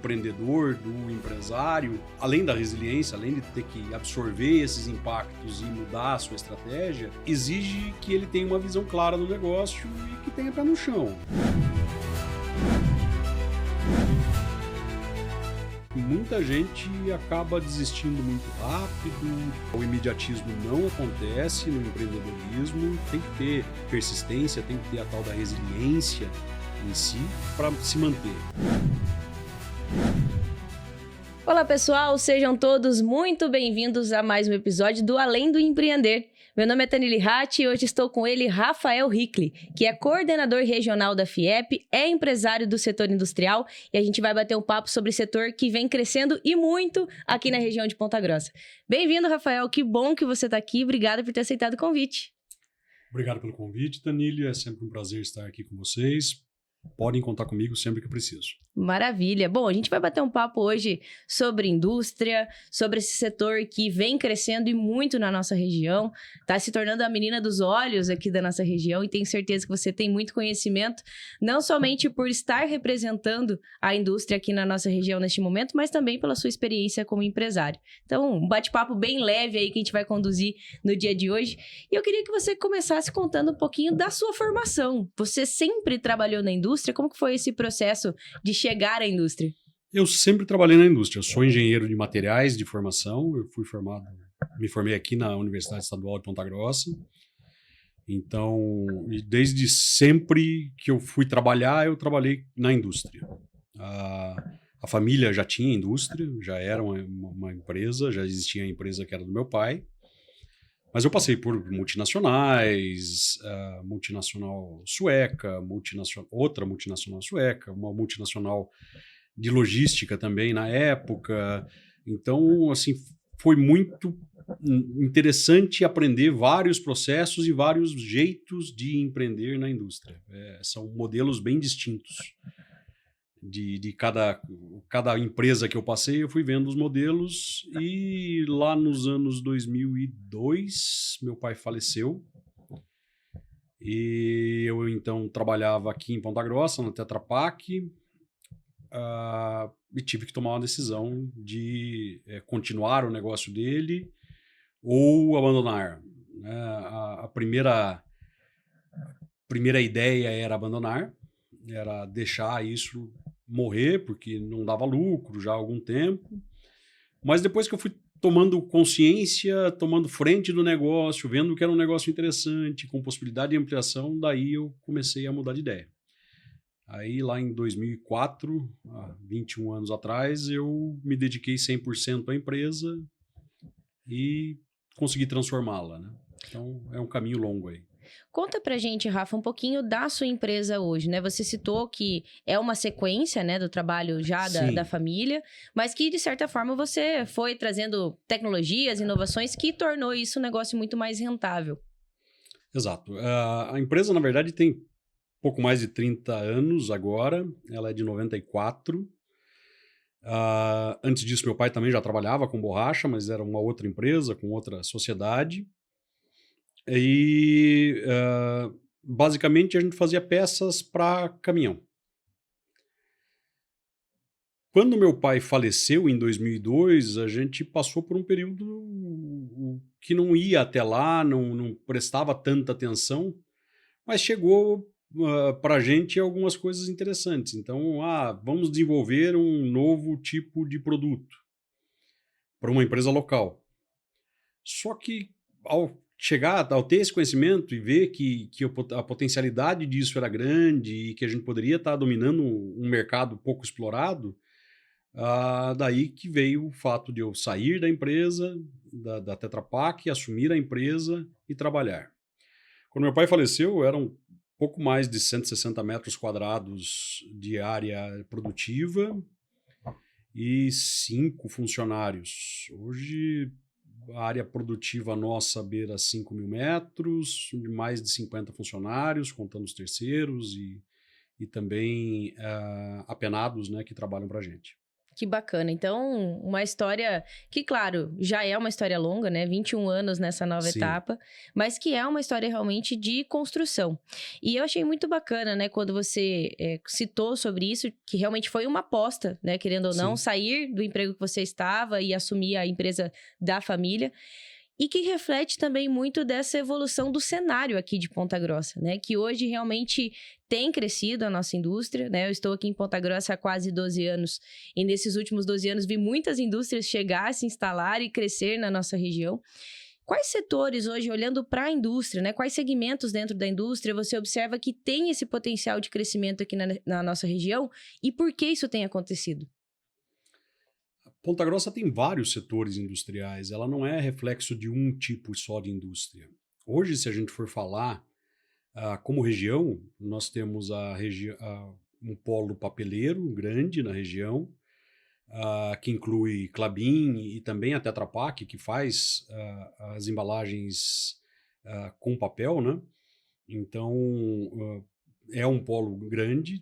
empreendedor, do empresário, além da resiliência, além de ter que absorver esses impactos e mudar a sua estratégia, exige que ele tenha uma visão clara do negócio e que tenha pé no chão. Muita gente acaba desistindo muito rápido, o imediatismo não acontece no empreendedorismo, tem que ter persistência, tem que ter a tal da resiliência em si para se manter. Olá pessoal, sejam todos muito bem-vindos a mais um episódio do Além do Empreender. Meu nome é Tanili Ratti e hoje estou com ele, Rafael Hickley, que é coordenador regional da FIEP, é empresário do setor industrial e a gente vai bater um papo sobre setor que vem crescendo e muito aqui na região de Ponta Grossa. Bem-vindo, Rafael, que bom que você está aqui, obrigada por ter aceitado o convite. Obrigado pelo convite, Tanili, é sempre um prazer estar aqui com vocês. Podem contar comigo sempre que preciso. Maravilha. Bom, a gente vai bater um papo hoje sobre indústria, sobre esse setor que vem crescendo e muito na nossa região. Está se tornando a menina dos olhos aqui da nossa região e tenho certeza que você tem muito conhecimento, não somente por estar representando a indústria aqui na nossa região neste momento, mas também pela sua experiência como empresário. Então, um bate-papo bem leve aí que a gente vai conduzir no dia de hoje. E eu queria que você começasse contando um pouquinho da sua formação. Você sempre trabalhou na indústria? Como que foi esse processo de chegar à indústria? Eu sempre trabalhei na indústria. Eu sou engenheiro de materiais de formação. Eu me formei aqui na Universidade Estadual de Ponta Grossa. Então, desde sempre que eu fui trabalhar, eu trabalhei na indústria. A família já tinha indústria, já era uma empresa, já existia a empresa que era do meu pai. Mas eu passei por multinacionais, multinacional sueca, outra multinacional sueca, uma multinacional de logística também na época. Então, assim, foi muito interessante aprender vários processos e vários jeitos de empreender na indústria. São modelos bem distintos. De cada empresa que eu passei, eu fui vendo os modelos e lá nos anos 2002, meu pai faleceu e eu então trabalhava aqui em Ponta Grossa, na Tetra Pak, e tive que tomar uma decisão de continuar o negócio dele ou abandonar. A primeira ideia era abandonar, era deixar isso morrer, porque não dava lucro já há algum tempo. Mas depois que eu fui tomando consciência, tomando frente do negócio, vendo que era um negócio interessante, com possibilidade de ampliação, daí eu comecei a mudar de ideia. Aí lá em 2004, há 21 anos atrás, eu me dediquei 100% à empresa e consegui transformá-la, né? Então é um caminho longo aí. Conta pra gente, Rafa, um pouquinho da sua empresa hoje, né? Você citou que é uma sequência, né, do trabalho já da família, mas que, de certa forma, você foi trazendo tecnologias, inovações que tornou isso um negócio muito mais rentável. Exato. A empresa, na verdade, tem pouco mais de 30 anos agora, ela é de 94. Antes disso, meu pai também já trabalhava com borracha, mas era uma outra empresa, com outra sociedade. E basicamente a gente fazia peças para caminhão. Quando meu pai faleceu em 2002, a gente passou por um período que não ia até lá, não prestava tanta atenção, mas chegou para a gente algumas coisas interessantes. Então, vamos desenvolver um novo tipo de produto para uma empresa local. Só que ao ter esse conhecimento e ver que a potencialidade disso era grande e que a gente poderia estar dominando um mercado pouco explorado, daí que veio o fato de eu sair da empresa, da Tetra Pak, assumir a empresa e trabalhar. Quando meu pai faleceu, eram pouco mais de 160 metros quadrados de área produtiva e 5 funcionários. Hoje, a área produtiva nossa beira 5.000 metros, mais de 50 funcionários, contando os terceiros e também apenados, né, que trabalham para a gente. Que bacana. Então, uma história que, claro, já é uma história longa, né? 21 anos nessa nova Sim, etapa, mas que é uma história realmente de construção. E eu achei muito bacana, né, quando você citou sobre isso, que realmente foi uma aposta, né, querendo ou não, sim. sair do emprego que você estava e assumir a empresa da família. E que reflete também muito dessa evolução do cenário aqui de Ponta Grossa, né? Que hoje realmente tem crescido a nossa indústria, né? Eu estou aqui em Ponta Grossa há quase 12 anos e nesses últimos 12 anos vi muitas indústrias chegar, se instalar e crescer na nossa região. Quais setores hoje, olhando para a indústria, né? Quais segmentos dentro da indústria você observa que tem esse potencial de crescimento aqui na nossa região e por que isso tem acontecido? Ponta Grossa tem vários setores industriais, ela não é reflexo de um tipo só de indústria. Hoje, se a gente for falar, como região, nós temos um polo papeleiro grande na região, que inclui Klabin e também a Tetra Pak, que faz as embalagens com papel, né? Então, é um polo grande.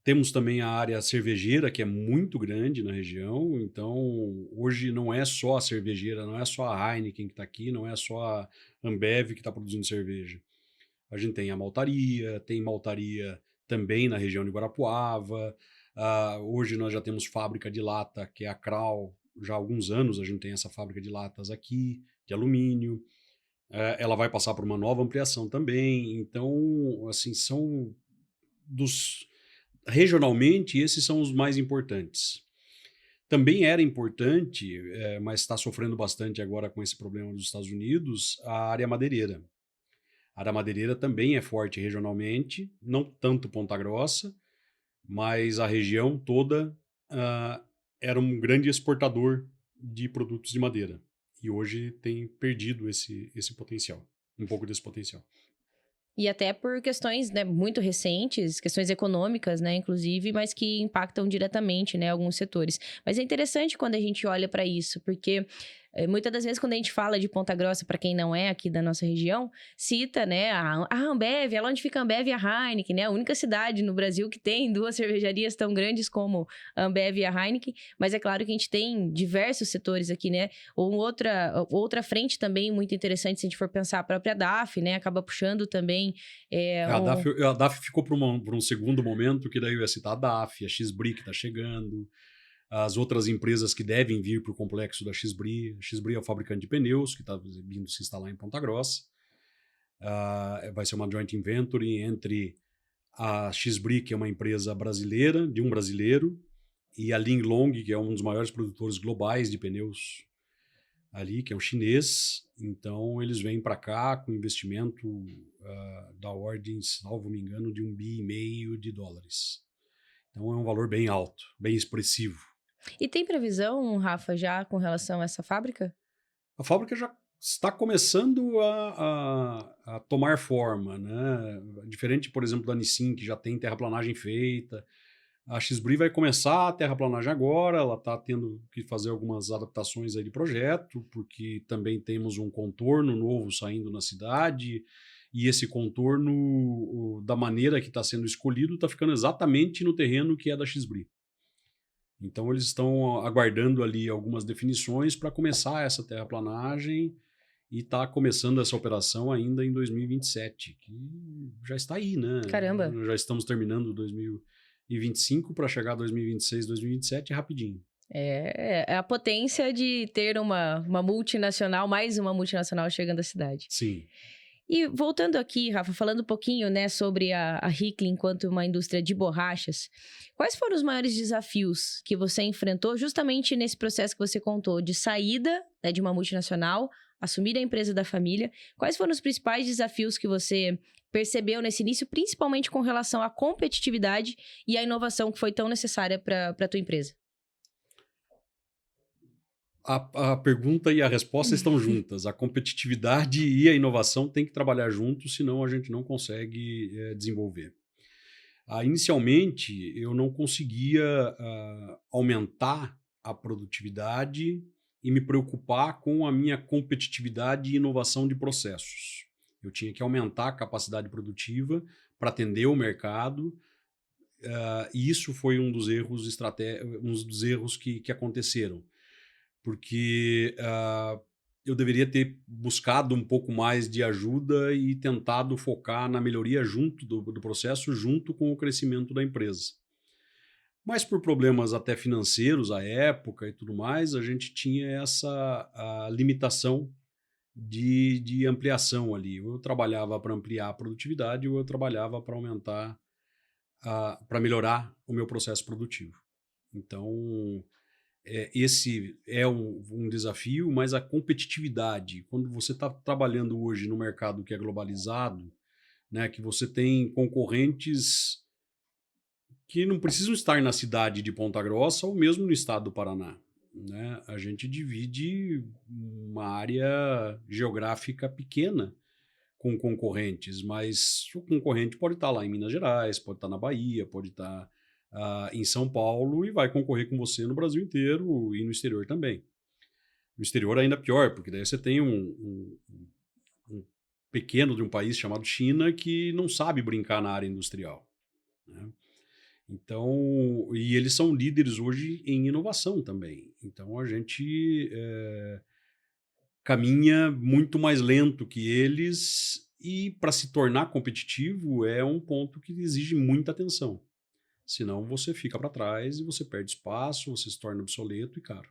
Temos também a área cervejeira, que é muito grande na região. Então, hoje não é só a cervejeira, não é só a Heineken que está aqui, não é só a Ambev que está produzindo cerveja. A gente tem maltaria também na região de Guarapuava. Hoje nós já temos fábrica de lata, que é a Kral. Já há alguns anos a gente tem essa fábrica de latas aqui, de alumínio. Ela vai passar por uma nova ampliação também. Então, assim, são dos regionalmente, esses são os mais importantes. Também era importante, mas está sofrendo bastante agora com esse problema dos Estados Unidos, a área madeireira. A área madeireira também é forte regionalmente, não tanto Ponta Grossa, mas a região toda ah, era um grande exportador de produtos de madeira. E hoje tem perdido esse potencial, um pouco desse potencial. E até por questões, né, muito recentes, questões econômicas, né, inclusive, mas que impactam diretamente, né, alguns setores. Mas é interessante quando a gente olha para isso, porque muitas das vezes quando a gente fala de Ponta Grossa, para quem não é aqui da nossa região, cita, né, a Ambev, é lá onde fica a Ambev e a Heineken, né, a única cidade no Brasil que tem duas cervejarias tão grandes como a Ambev e a Heineken, mas é claro que a gente tem diversos setores aqui, né, ou outra frente também muito interessante, se a gente for pensar a própria DAF, né, acaba puxando também A DAF ficou por um segundo momento, que daí eu ia citar a DAF, a Xbri que está chegando, as outras empresas que devem vir para o complexo da Xbri. A Xbri é o fabricante de pneus, que está vindo se instalar em Ponta Grossa. Vai ser uma joint venture entre a Xbri, que é uma empresa brasileira, de um brasileiro, e a Linglong, que é um dos maiores produtores globais de pneus ali, que é um chinês. Então, eles vêm para cá com investimento da ordem, salvo me engano, de US$ 1,5 bilhão. Então, é um valor bem alto, bem expressivo. E tem previsão, Rafa, já com relação a essa fábrica? A fábrica já está começando a tomar forma, né? Diferente, por exemplo, da Nissin, que já tem terraplanagem feita. A Xbri vai começar a terraplanagem agora, ela está tendo que fazer algumas adaptações aí de projeto, porque também temos um contorno novo saindo na cidade, e esse contorno, da maneira que está sendo escolhido, está ficando exatamente no terreno que é da Xbri. Então eles estão aguardando ali algumas definições para começar essa terraplanagem e está começando essa operação ainda em 2027, que já está aí, né? Caramba! Já estamos terminando 2025 para chegar a 2026, 2027 rapidinho. É a potência de ter uma multinacional, mais uma multinacional chegando à cidade. Sim. E voltando aqui, Rafa, falando um pouquinho, né, sobre a Hickley enquanto uma indústria de borrachas, quais foram os maiores desafios que você enfrentou justamente nesse processo que você contou de saída, né, de uma multinacional, assumir a empresa da família? Quais foram os principais desafios que você percebeu nesse início, principalmente com relação à competitividade e à inovação que foi tão necessária para a tua empresa? A pergunta e a resposta estão juntas. A competitividade e a inovação têm que trabalhar juntos, senão a gente não consegue desenvolver. Inicialmente, eu não conseguia aumentar a produtividade e me preocupar com a minha competitividade e inovação de processos. Eu tinha que aumentar a capacidade produtiva para atender o mercado, e isso foi um dos erros que aconteceram, porque eu deveria ter buscado um pouco mais de ajuda e tentado focar na melhoria junto do processo, junto com o crescimento da empresa. Mas por problemas até financeiros à época e tudo mais, a gente tinha essa limitação de ampliação ali. Ou eu trabalhava para ampliar a produtividade, ou eu trabalhava para aumentar, para melhorar o meu processo produtivo. Então, esse é um desafio, mas a competitividade, quando você está trabalhando hoje no mercado que é globalizado, né, que você tem concorrentes que não precisam estar na cidade de Ponta Grossa ou mesmo no estado do Paraná, né? A gente divide uma área geográfica pequena com concorrentes, mas o concorrente pode estar lá em Minas Gerais, pode estar na Bahia, pode estar em São Paulo e vai concorrer com você no Brasil inteiro e no exterior também. No exterior ainda pior, porque daí você tem um pequeno de um país chamado China que não sabe brincar na área industrial, né? Então, e eles são líderes hoje em inovação também. Então a gente caminha muito mais lento que eles e para se tornar competitivo é um ponto que exige muita atenção. Senão você fica para trás e você perde espaço, você se torna obsoleto e caro.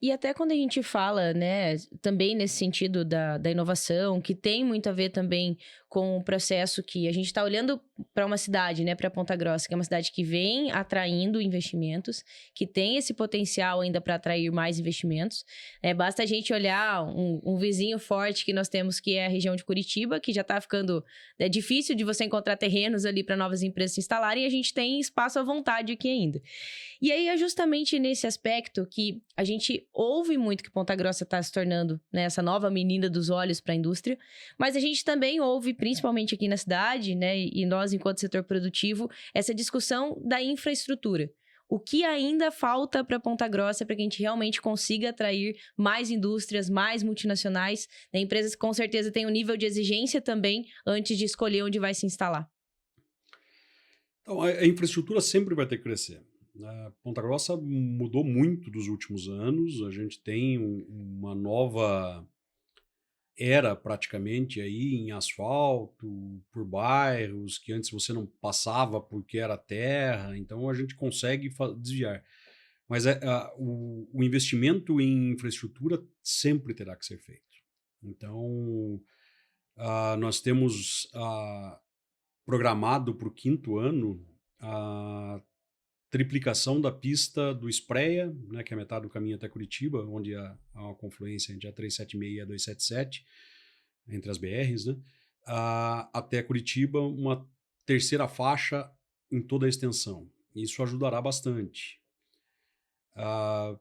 E até quando a gente fala, né, também nesse sentido da inovação, que tem muito a ver também com o processo que a gente está olhando para uma cidade, né, para Ponta Grossa, que é uma cidade que vem atraindo investimentos, que tem esse potencial ainda para atrair mais investimentos. Basta a gente olhar um vizinho forte que nós temos, que é a região de Curitiba, que já está ficando difícil de você encontrar terrenos ali para novas empresas se instalarem, e a gente tem espaço à vontade aqui ainda. E aí é justamente nesse aspecto que a gente ouve muito que Ponta Grossa está se tornando, né, essa nova menina dos olhos para a indústria, mas a gente também ouve, principalmente aqui na cidade, né, e nós enquanto setor produtivo, essa discussão da infraestrutura. O que ainda falta para Ponta Grossa para que a gente realmente consiga atrair mais indústrias, mais multinacionais, né, empresas que com certeza têm um nível de exigência também antes de escolher onde vai se instalar? Então, a infraestrutura sempre vai ter que crescer. Ponta Grossa mudou muito dos últimos anos, a gente tem uma nova era praticamente aí em asfalto, por bairros, que antes você não passava porque era terra, então a gente consegue desviar. Mas o investimento em infraestrutura sempre terá que ser feito. Então, nós temos programado para o 5º ano a triplicação da pista do Espreia, né, que é metade do caminho até Curitiba, onde há uma confluência entre a 376 e a 277, entre as BRs, né, até Curitiba, uma terceira faixa em toda a extensão. Isso ajudará bastante. O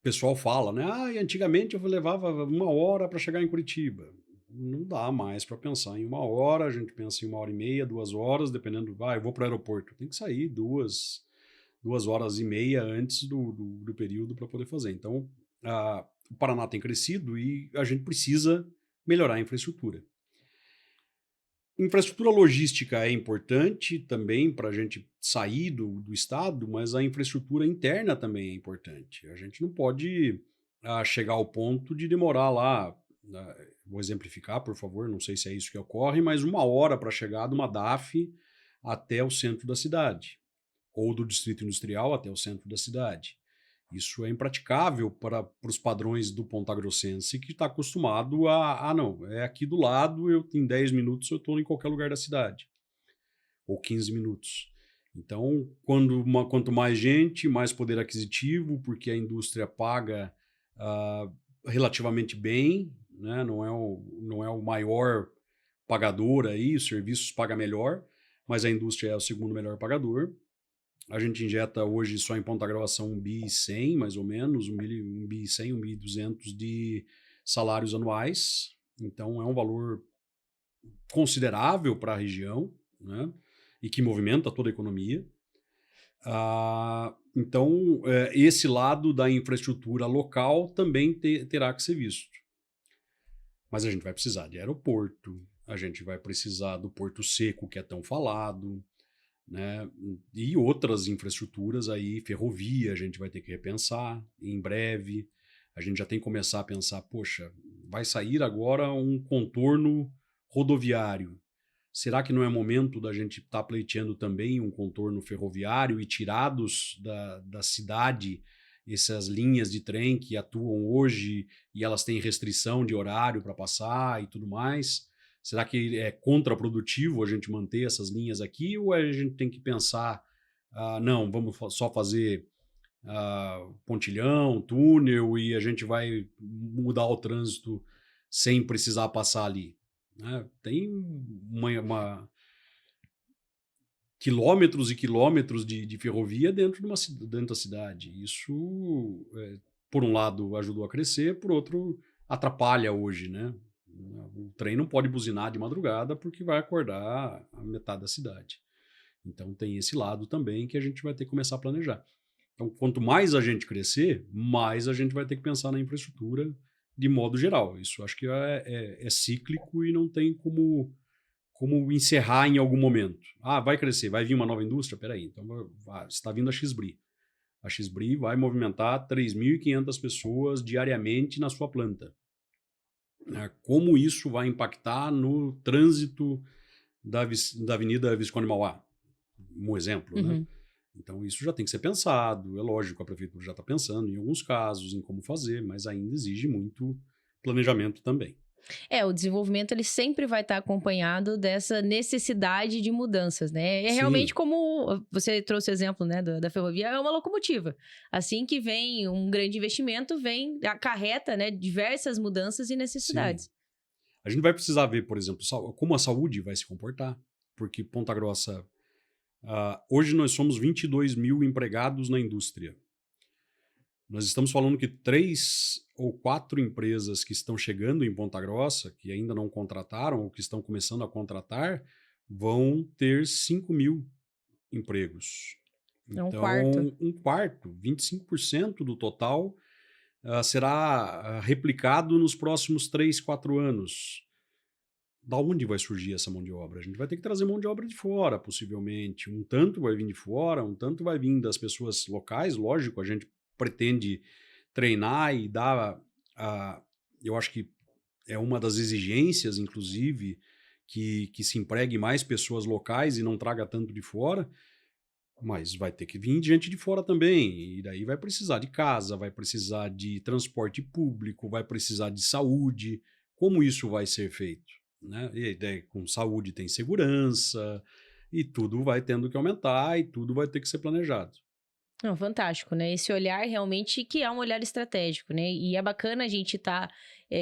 pessoal fala, né, e antigamente eu levava 1 hora para chegar em Curitiba. Não dá mais para pensar em 1 hora, a gente pensa em 1h30, 2 horas, dependendo, eu vou para o aeroporto, tem que sair 2 horas e meia antes do período para poder fazer. Então, o Paraná tem crescido e a gente precisa melhorar a infraestrutura. Infraestrutura logística é importante também para a gente sair do estado, mas a infraestrutura interna também é importante. A gente não pode chegar ao ponto de demorar lá, vou exemplificar, por favor, não sei se é isso que ocorre, mas 1 hora para chegar de uma DAF até o centro da cidade, ou do distrito industrial até o centro da cidade. Isso é impraticável para os padrões do pontagrossense, que está acostumado não, é aqui do lado, em 10 minutos eu estou em qualquer lugar da cidade, ou 15 minutos. Então, quanto mais gente, mais poder aquisitivo, porque a indústria paga relativamente bem, né? Não é o maior pagador aí, os serviços pagam melhor, mas a indústria é o segundo melhor pagador. A gente injeta hoje só em Ponta Grossa 1,1 bi, mais ou menos, 1,1 bi, 1,2 bi de salários anuais. Então é um valor considerável para a região, né? E que movimenta toda a economia. Então, esse lado da infraestrutura local também terá que ser visto. Mas a gente vai precisar de aeroporto, a gente vai precisar do Porto Seco, que é tão falado, né? E outras infraestruturas aí, ferrovia, a gente vai ter que repensar em breve. A gente já tem que começar a pensar, poxa, vai sair agora um contorno rodoviário. Será que não é momento da gente estar pleiteando também um contorno ferroviário e tirados da cidade essas linhas de trem que atuam hoje e elas têm restrição de horário para passar e tudo mais? Será que é contraprodutivo a gente manter essas linhas aqui ou a gente tem que pensar, não, vamos só fazer pontilhão, túnel e a gente vai mudar o trânsito sem precisar passar ali? Né? Tem quilômetros e quilômetros de ferrovia dentro da cidade. Isso, por um lado, ajudou a crescer, por outro, atrapalha hoje, né? O trem não pode buzinar de madrugada porque vai acordar a metade da cidade. Então tem esse lado também que a gente vai ter que começar a planejar. Então, quanto mais a gente crescer, mais a gente vai ter que pensar na infraestrutura de modo geral. Isso acho que é cíclico e não tem como encerrar em algum momento. Vai crescer, vai vir uma nova indústria? Peraí, então está vindo a XBRI. A XBRI vai movimentar 3.500 pessoas diariamente na sua planta. Como isso vai impactar no trânsito da Avenida Visconde Mauá? Um exemplo, né? Então isso já tem que ser pensado. É lógico, a prefeitura já está pensando em alguns casos, em como fazer, mas ainda exige muito planejamento também. O desenvolvimento ele sempre vai estar acompanhado dessa necessidade de mudanças, né? É realmente Sim, como você trouxe o exemplo, né, da ferrovia, é uma locomotiva. Assim que vem um grande investimento, acarreta, né, diversas mudanças e sim. necessidades. A gente vai precisar ver, por exemplo, como a saúde vai se comportar, porque Ponta Grossa, hoje nós somos 22 mil empregados na indústria. Nós estamos falando que 3 ou 4 empresas que estão chegando em Ponta Grossa, que ainda não contrataram ou que estão começando a contratar, vão ter 5 mil empregos. É um quarto. Então, um quarto, 25% do total, será replicado nos próximos 3, 4 anos. Da onde vai surgir essa mão de obra? A gente vai ter que trazer mão de obra de fora, possivelmente. Um tanto vai vir de fora, um tanto vai vir das pessoas locais. Lógico, a gente pretende treinar e dar. Eu acho que é uma das exigências, inclusive, que se empregue mais pessoas locais e não traga tanto de fora. Mas vai ter que vir gente de fora também. E daí vai precisar de casa, vai precisar de transporte público, vai precisar de saúde. Como isso vai ser feito? Né? E daí, com saúde tem segurança, e tudo vai tendo que aumentar, e tudo vai ter que ser planejado. Não, fantástico, né? Esse olhar realmente que é um olhar estratégico, né? E é bacana a gente estar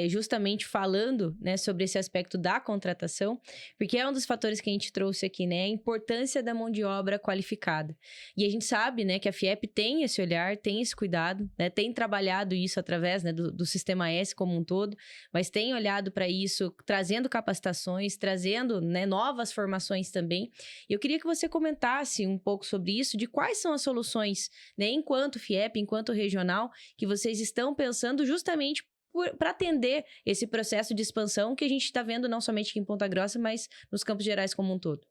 justamente falando, né, sobre esse aspecto da contratação, porque é um dos fatores que a gente trouxe aqui, né? A importância da mão de obra qualificada. E a gente sabe, né, que a FIEP tem esse olhar, tem esse cuidado, né? Tem trabalhado isso através, né, do Sistema S como um todo, mas tem olhado para isso, trazendo capacitações, trazendo, né, novas formações também. E eu queria que você comentasse um pouco sobre isso, de quais são as soluções, né, enquanto FIEP, enquanto regional, que vocês estão pensando justamente para atender esse processo de expansão que a gente está vendo não somente aqui em Ponta Grossa, mas nos Campos Gerais como um todo.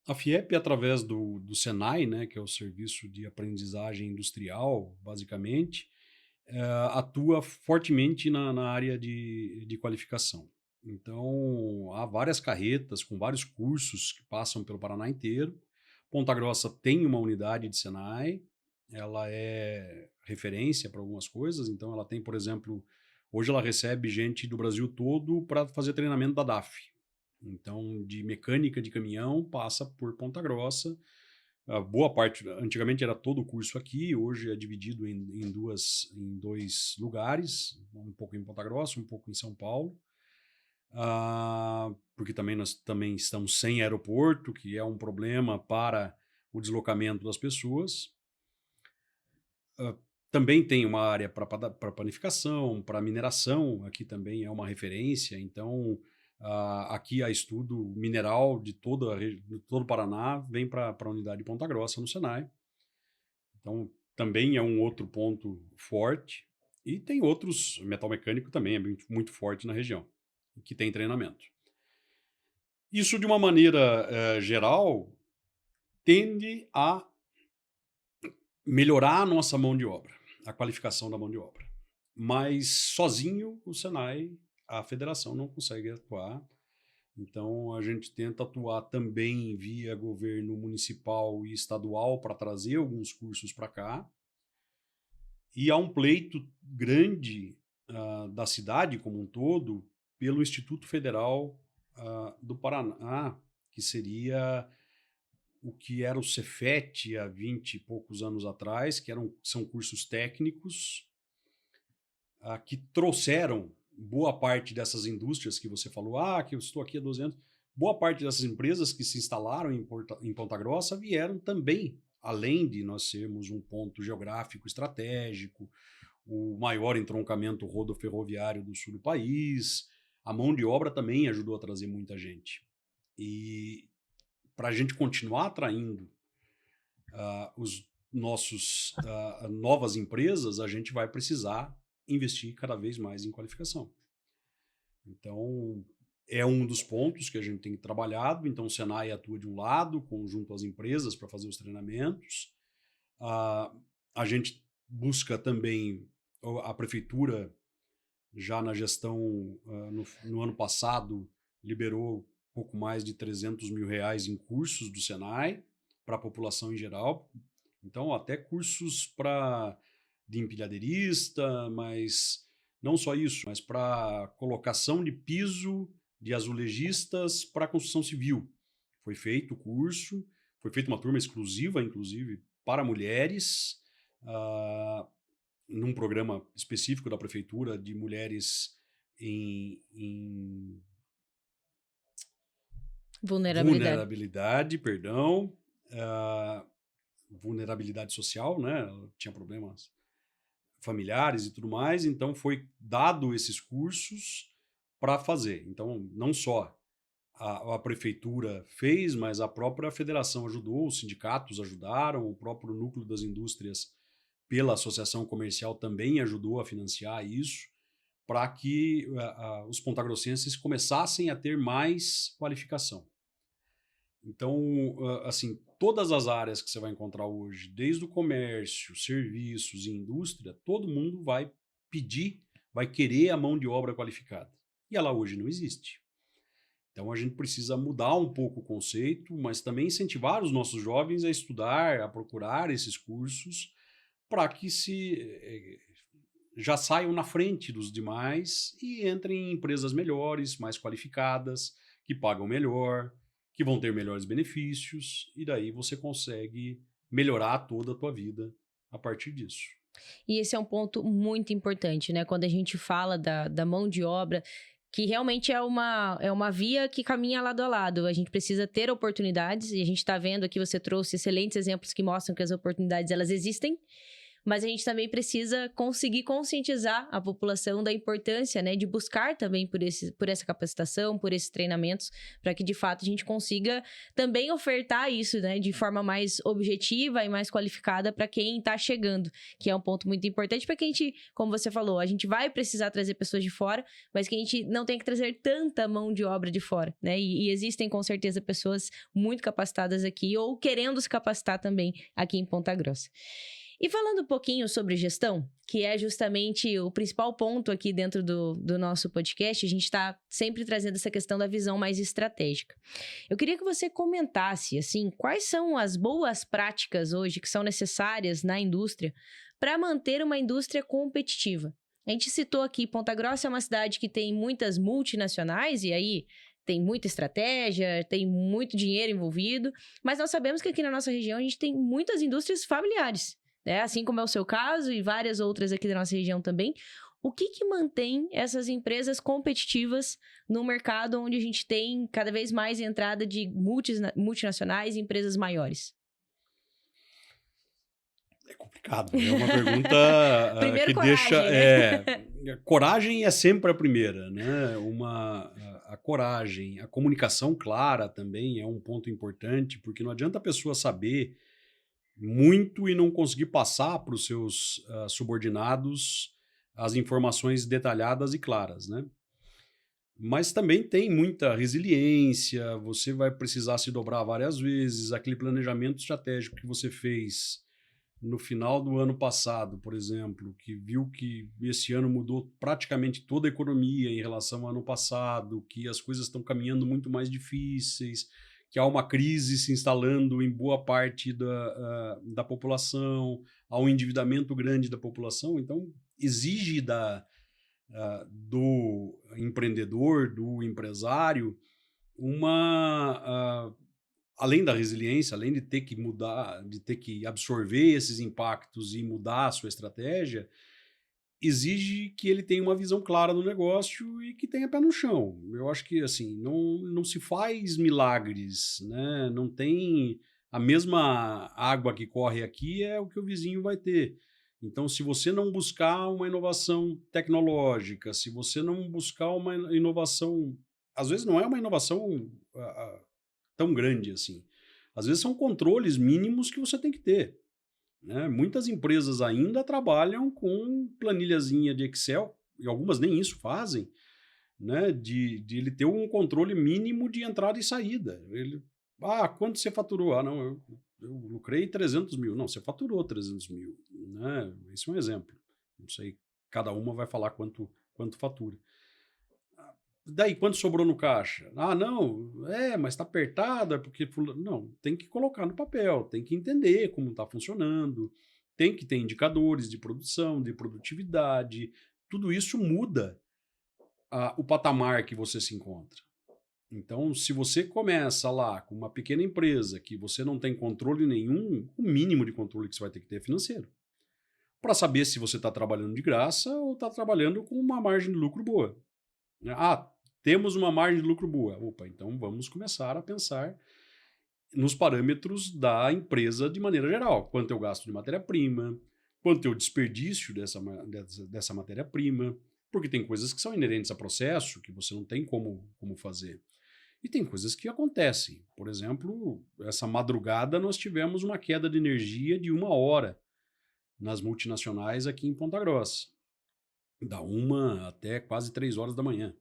A FIEP, através do SENAI, né, que é o Serviço de Aprendizagem Industrial, basicamente, atua fortemente na área de qualificação. Então, há várias carretas com vários cursos que passam pelo Paraná inteiro. Ponta Grossa tem uma unidade de Senai, ela é referência para algumas coisas, então ela tem, por exemplo, hoje ela recebe gente do Brasil todo para fazer treinamento da DAF. Então, de mecânica de caminhão passa por Ponta Grossa. A boa parte, antigamente era todo o curso aqui, hoje é dividido em dois lugares, um pouco em Ponta Grossa, um pouco em São Paulo. Porque também nós também estamos sem aeroporto, que é um problema para o deslocamento das pessoas. Também tem uma área para panificação, para mineração, aqui também é uma referência, então aqui há estudo mineral de todo o Paraná, vem para a unidade de Ponta Grossa, no Senai. Então também é um outro ponto forte, e tem outros, metal mecânico também é muito forte na região, que tem treinamento. Isso de uma maneira geral, tende a melhorar a nossa mão de obra, a qualificação da mão de obra. Mas sozinho o Senai, a federação não consegue atuar. Então a gente tenta atuar também via governo municipal e estadual para trazer alguns cursos para cá. E há um pleito grande da cidade como um todo pelo Instituto Federal do Paraná, que seria o que era o Cefet há 20 e poucos anos atrás, que são cursos técnicos que trouxeram boa parte dessas indústrias que você falou, que eu estou aqui há 12 anos, boa parte dessas empresas que se instalaram em Ponta Grossa vieram também, além de nós sermos um ponto geográfico estratégico, o maior entroncamento rodoferroviário do sul do país, a mão de obra também ajudou a trazer muita gente. E para a gente continuar atraindo os nossos novas empresas, a gente vai precisar investir cada vez mais em qualificação. Então, é um dos pontos que a gente tem trabalhado. Então, o Senai atua de um lado, junto às empresas, para fazer os treinamentos. A gente busca também, a prefeitura, já na gestão, no ano passado, liberou pouco mais de R$300 mil em cursos do Senai para a população em geral. Então, até cursos de empilhadeirista, mas não só isso, mas para colocação de piso de azulejistas para construção civil. Foi feito o curso, foi feita uma turma exclusiva, inclusive, para mulheres, num programa específico da prefeitura de mulheres em vulnerabilidade, perdão, vulnerabilidade social, né? Ela tinha problemas familiares e tudo mais, então foi dado esses cursos para fazer. Então, não só a prefeitura fez, mas a própria federação ajudou, os sindicatos ajudaram, o próprio núcleo das indústrias pela associação comercial também ajudou a financiar isso, para que os pontagrossenses começassem a ter mais qualificação. Então, assim, todas as áreas que você vai encontrar hoje, desde o comércio, serviços e indústria, todo mundo vai pedir, vai querer a mão de obra qualificada. E ela hoje não existe. Então, a gente precisa mudar um pouco o conceito, mas também incentivar os nossos jovens a estudar, a procurar esses cursos, para que já saiam na frente dos demais e entrem em empresas melhores, mais qualificadas, que pagam melhor, que vão ter melhores benefícios, e daí você consegue melhorar toda a tua vida a partir disso. E esse é um ponto muito importante, né? Quando a gente fala da mão de obra, que realmente é uma via que caminha lado a lado. A gente precisa ter oportunidades, e a gente está vendo aqui, você trouxe excelentes exemplos que mostram que as oportunidades, elas existem, mas a gente também precisa conseguir conscientizar a população da importância, né, de buscar também por essa capacitação, por esses treinamentos, para que de fato a gente consiga também ofertar isso, né, de forma mais objetiva e mais qualificada para quem está chegando, que é um ponto muito importante para que a gente, como você falou, a gente vai precisar trazer pessoas de fora, mas que a gente não tem que trazer tanta mão de obra de fora, né, e existem com certeza pessoas muito capacitadas aqui ou querendo se capacitar também aqui em Ponta Grossa. E falando um pouquinho sobre gestão, que é justamente o principal ponto aqui dentro do nosso podcast, a gente está sempre trazendo essa questão da visão mais estratégica. Eu queria que você comentasse, assim, quais são as boas práticas hoje que são necessárias na indústria para manter uma indústria competitiva. A gente citou aqui, Ponta Grossa é uma cidade que tem muitas multinacionais, e aí tem muita estratégia, tem muito dinheiro envolvido, mas nós sabemos que aqui na nossa região a gente tem muitas indústrias familiares. Assim como é o seu caso e várias outras aqui da nossa região também. O que mantém essas empresas competitivas no mercado onde a gente tem cada vez mais entrada de multinacionais e empresas maiores? É complicado, é uma pergunta que coragem, deixa... né? Coragem é sempre a primeira, né? A coragem, a comunicação clara também é um ponto importante, porque não adianta a pessoa saber muito e não conseguir passar para os seus subordinados as informações detalhadas e claras, né? Mas também tem muita resiliência, você vai precisar se dobrar várias vezes, aquele planejamento estratégico que você fez no final do ano passado, por exemplo, que viu que esse ano mudou praticamente toda a economia em relação ao ano passado, que as coisas estão caminhando muito mais difíceis, que há uma crise se instalando em boa parte da população, há um endividamento grande da população, então exige do empreendedor, do empresário, uma além da resiliência, além de ter que mudar, de ter que absorver esses impactos e mudar a sua estratégia, exige que ele tenha uma visão clara do negócio e que tenha pé no chão. Eu acho que assim, não se faz milagres, né? Não tem a mesma água que corre aqui é o que o vizinho vai ter. Então, se você não buscar uma inovação tecnológica, se você não buscar uma inovação, às vezes não é uma inovação tão grande assim. Às vezes são controles mínimos que você tem que ter, né? Muitas empresas ainda trabalham com planilhazinha de Excel, e algumas nem isso fazem, né? De ele ter um controle mínimo de entrada e saída. Quanto você faturou? Não, eu lucrei 300 mil. Não, você faturou 300 mil, né? Esse é um exemplo. Não sei, cada uma vai falar quanto fatura. Daí, quanto sobrou no caixa? Não, mas está apertada, porque... Não, tem que colocar no papel, tem que entender como está funcionando, tem que ter indicadores de produção, de produtividade, tudo isso muda o patamar que você se encontra. Então, se você começa lá com uma pequena empresa que você não tem controle nenhum, o mínimo de controle que você vai ter que ter é financeiro. Para saber se você está trabalhando de graça ou está trabalhando com uma margem de lucro boa. Temos uma margem de lucro boa. Opa, então vamos começar a pensar nos parâmetros da empresa de maneira geral. Quanto eu gasto de matéria-prima, quanto eu desperdício dessa matéria-prima, porque tem coisas que são inerentes a processo, que você não tem como fazer. E tem coisas que acontecem. Por exemplo, essa madrugada nós tivemos uma queda de energia de 1 hora nas multinacionais aqui em Ponta Grossa. Da 1 até quase 3 horas da manhã.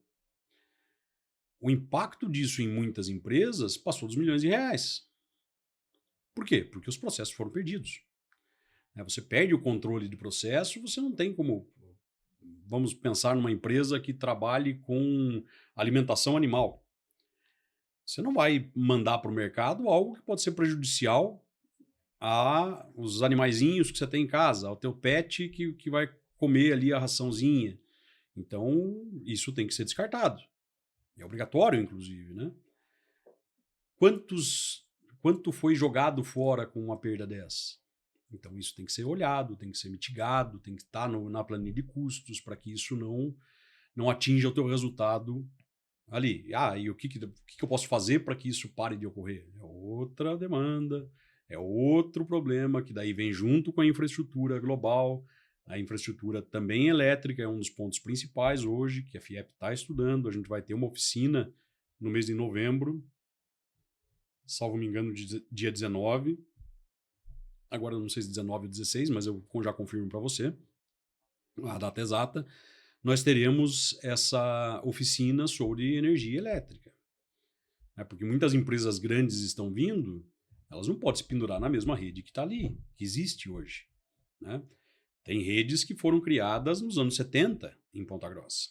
O impacto disso em muitas empresas passou dos milhões de reais. Por quê? Porque os processos foram perdidos. Você perde o controle de processo, você não tem como... Vamos pensar numa empresa que trabalhe com alimentação animal. Você não vai mandar para o mercado algo que pode ser prejudicial aos animaizinhos que você tem em casa, ao teu pet que vai comer ali a raçãozinha. Então, isso tem que ser descartado. É obrigatório, inclusive, né? Quanto foi jogado fora com uma perda dessa? Então, isso tem que ser olhado, tem que ser mitigado, tem que estar na planilha de custos para que isso não atinja o teu resultado ali. E o que eu posso fazer para que isso pare de ocorrer? É outra demanda, é outro problema que daí vem junto com a infraestrutura global. A infraestrutura também elétrica é um dos pontos principais hoje, que a FIEP está estudando. A gente vai ter uma oficina no mês de novembro, salvo me engano, dia 19. Agora não sei se 19 ou 16, mas eu já confirmo para você a data exata. Nós teremos essa oficina sobre energia elétrica. Porque muitas empresas grandes estão vindo, elas não podem se pendurar na mesma rede que está ali, que existe hoje, né? Tem redes que foram criadas nos anos 70 em Ponta Grossa.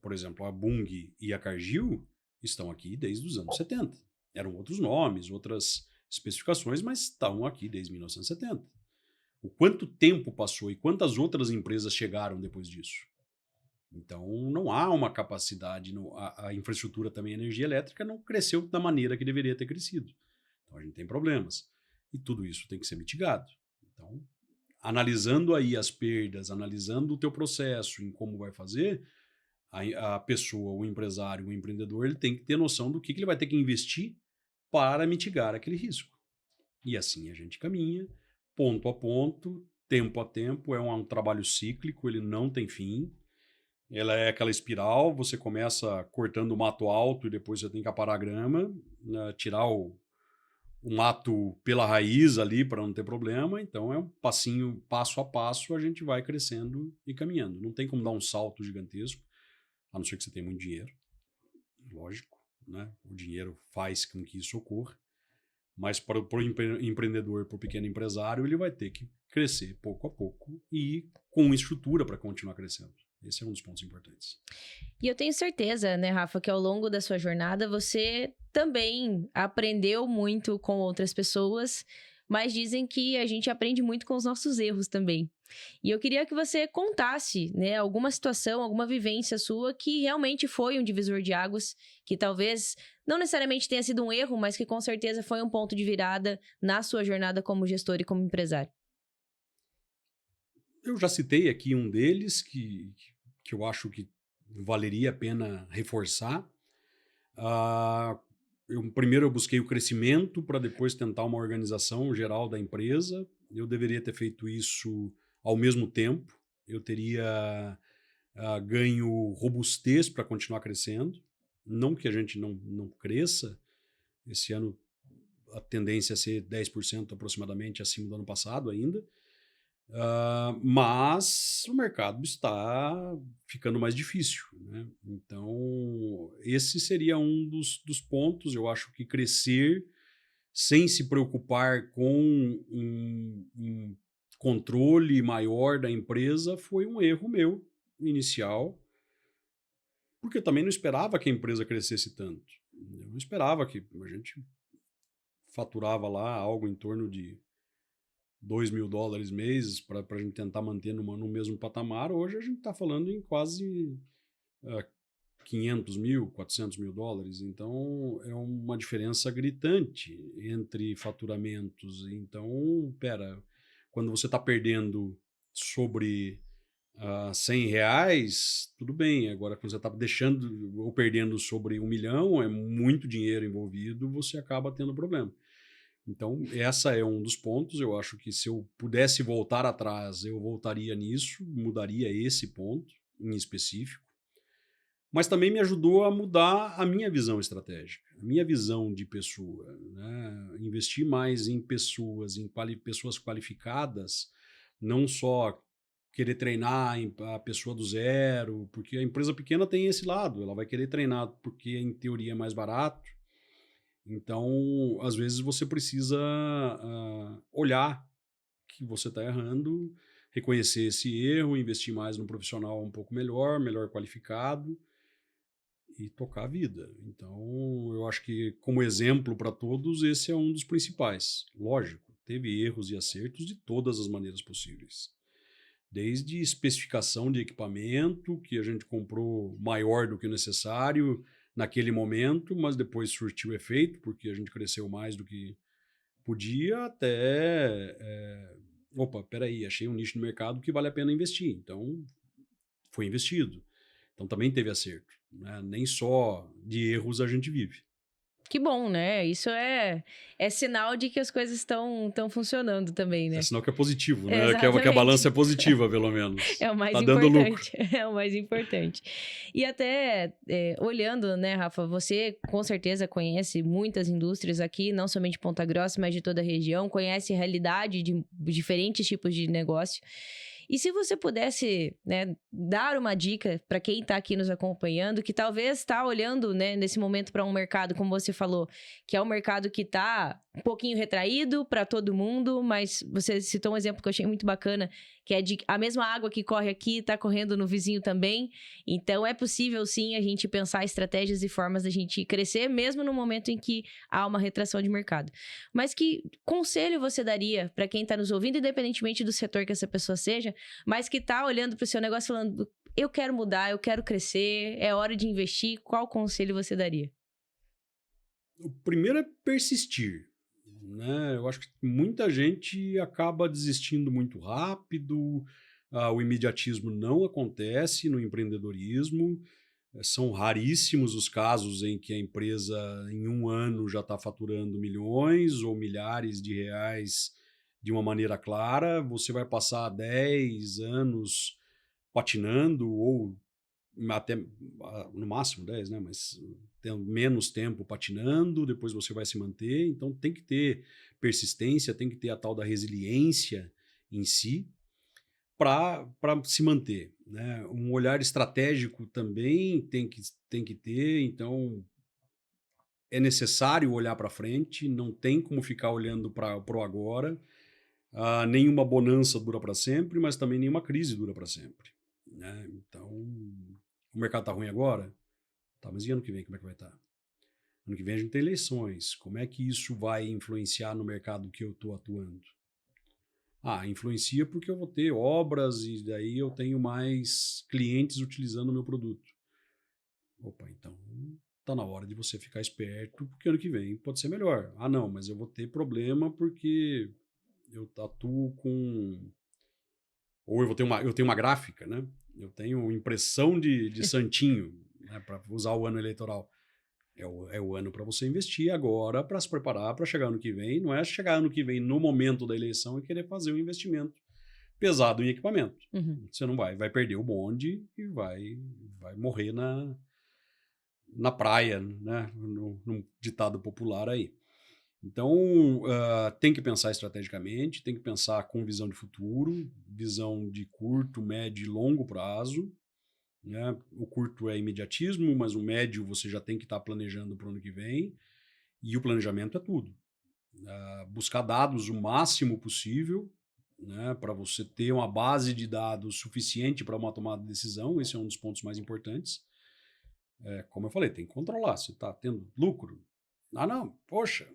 Por exemplo, a Bung e a Cargill estão aqui desde os anos 70. Eram outros nomes, outras especificações, mas estão aqui desde 1970. O quanto tempo passou e quantas outras empresas chegaram depois disso? Então, não há uma capacidade, a infraestrutura também, a energia elétrica não cresceu da maneira que deveria ter crescido. Então, a gente tem problemas. E tudo isso tem que ser mitigado. Então, analisando aí as perdas, analisando o teu processo em como vai fazer, a pessoa, o empresário, o empreendedor, ele tem que ter noção do que ele vai ter que investir para mitigar aquele risco. E assim a gente caminha, ponto a ponto, tempo a tempo, é um trabalho cíclico, ele não tem fim. Ela é aquela espiral, você começa cortando o mato alto e depois você tem que aparar a grama, né, tirar o mato pela raiz ali para não ter problema. Então é um passinho, passo a passo, a gente vai crescendo e caminhando. Não tem como dar um salto gigantesco, a não ser que você tenha muito dinheiro. lógico, né? O dinheiro faz com que isso ocorra, mas para o empreendedor, para o pequeno empresário, ele vai ter que crescer pouco a pouco e com estrutura para continuar crescendo. Esse é um dos pontos importantes. E eu tenho certeza, né, Rafa, que ao longo da sua jornada você também aprendeu muito com outras pessoas, mas dizem que a gente aprende muito com os nossos erros também. E eu queria que você contasse, né, alguma situação, alguma vivência sua que realmente foi um divisor de águas, que talvez não necessariamente tenha sido um erro, mas que com certeza foi um ponto de virada na sua jornada como gestor e como empresário. Eu já citei aqui um deles que eu acho que valeria a pena reforçar. Primeiro eu busquei o crescimento para depois tentar uma organização geral da empresa. Eu deveria ter feito isso ao mesmo tempo. Eu teria ganho robustez para continuar crescendo. Não que a gente não cresça. Esse ano a tendência é ser 10% aproximadamente acima do ano passado ainda. Mas o mercado está ficando mais difícil, né? Então, esse seria um dos pontos. Eu acho que crescer sem se preocupar com um controle maior da empresa foi um erro meu inicial, porque eu também não esperava que a empresa crescesse tanto. Eu não esperava que a gente faturava lá algo em torno de $2.000 mês para a gente tentar manter no mesmo patamar. Hoje a gente está falando em quase 500 mil, $400.000. Então é uma diferença gritante entre faturamentos. Então, quando você está perdendo sobre R$ 100, tudo bem. Agora, quando você está deixando ou perdendo sobre 1 milhão, é muito dinheiro envolvido, você acaba tendo problema. Então, essa é um dos pontos. Eu acho que se eu pudesse voltar atrás, eu voltaria nisso, mudaria esse ponto em específico. Mas também me ajudou a mudar a minha visão estratégica, a minha visão de pessoa, né? Investir mais em pessoas, pessoas qualificadas, não só querer treinar a pessoa do zero, porque a empresa pequena tem esse lado, ela vai querer treinar porque em teoria é mais barato. Então, às vezes você precisa olhar que você está errando, reconhecer esse erro, investir mais no profissional um pouco melhor qualificado e tocar a vida. Então, eu acho que como exemplo para todos, esse é um dos principais. Lógico, teve erros e acertos de todas as maneiras possíveis. Desde especificação de equipamento, que a gente comprou maior do que o necessário naquele momento, mas depois surtiu efeito, porque a gente cresceu mais do que podia, até peraí, achei um nicho no mercado que vale a pena investir. Então, foi investido. Então, também teve acerto, né? Nem só de erros a gente vive. Que bom, né? Isso é sinal de que as coisas estão funcionando também, né? É sinal que é positivo, né? Exatamente. Que a balança é positiva, pelo menos. É o mais tá dando lucro. É o mais importante. E até olhando, né, Rafa, você com certeza conhece muitas indústrias aqui, não somente de Ponta Grossa, mas de toda a região, conhece a realidade de diferentes tipos de negócio. E se você pudesse, né, dar uma dica para quem está aqui nos acompanhando, que talvez está olhando, né, nesse momento para um mercado, como você falou, que é um mercado que está um pouquinho retraído para todo mundo, mas você citou um exemplo que eu achei muito bacana, que é de a mesma água que corre aqui está correndo no vizinho também. Então é possível sim a gente pensar estratégias e formas da gente crescer, mesmo no momento em que há uma retração de mercado. Mas que conselho você daria para quem está nos ouvindo, independentemente do setor que essa pessoa seja, mas que está olhando para o seu negócio falando, eu quero mudar, eu quero crescer, é hora de investir, qual conselho você daria? O primeiro é persistir, né? Eu acho que muita gente acaba desistindo muito rápido, o imediatismo não acontece no empreendedorismo, são raríssimos os casos em que a empresa em um ano já está faturando milhões ou milhares de reais de uma maneira clara. Você vai passar 10 anos patinando ou até no máximo 10, né? Mas tendo menos tempo patinando, depois você vai se manter. Então tem que ter persistência, tem que ter a tal da resiliência em si. para se manter, né? Um olhar estratégico também tem que ter, então é necessário olhar para frente, não tem como ficar olhando para o agora. Nenhuma bonança dura para sempre, mas também nenhuma crise dura para sempre, né? Então, o mercado tá ruim agora? Tá, mas e ano que vem como é que vai estar? Ano que vem a gente tem eleições. Como é que isso vai influenciar no mercado que eu estou atuando? Influencia porque eu vou ter obras e daí eu tenho mais clientes utilizando o meu produto. Opa, então tá na hora de você ficar esperto, porque ano que vem pode ser melhor. Não, mas eu vou ter problema porque eu atuo com... Ou eu tenho uma gráfica, né? Eu tenho impressão de santinho, né? Para usar o ano eleitoral. É o ano para você investir agora para se preparar para chegar ano que vem. Não é chegar ano que vem no momento da eleição e querer fazer um investimento pesado em equipamento. Uhum. Você não vai perder o bonde e vai morrer na praia, né? Num ditado popular aí. Então, tem que pensar estrategicamente, tem que pensar com visão de futuro, visão de curto, médio e longo prazo, né? O curto é imediatismo, mas o médio você já tem que estar planejando para o ano que vem, e o planejamento é tudo. Buscar dados o máximo possível, né, para você ter uma base de dados suficiente para uma tomada de decisão, esse é um dos pontos mais importantes. Como eu falei, tem que controlar, se está tendo lucro. Não, poxa,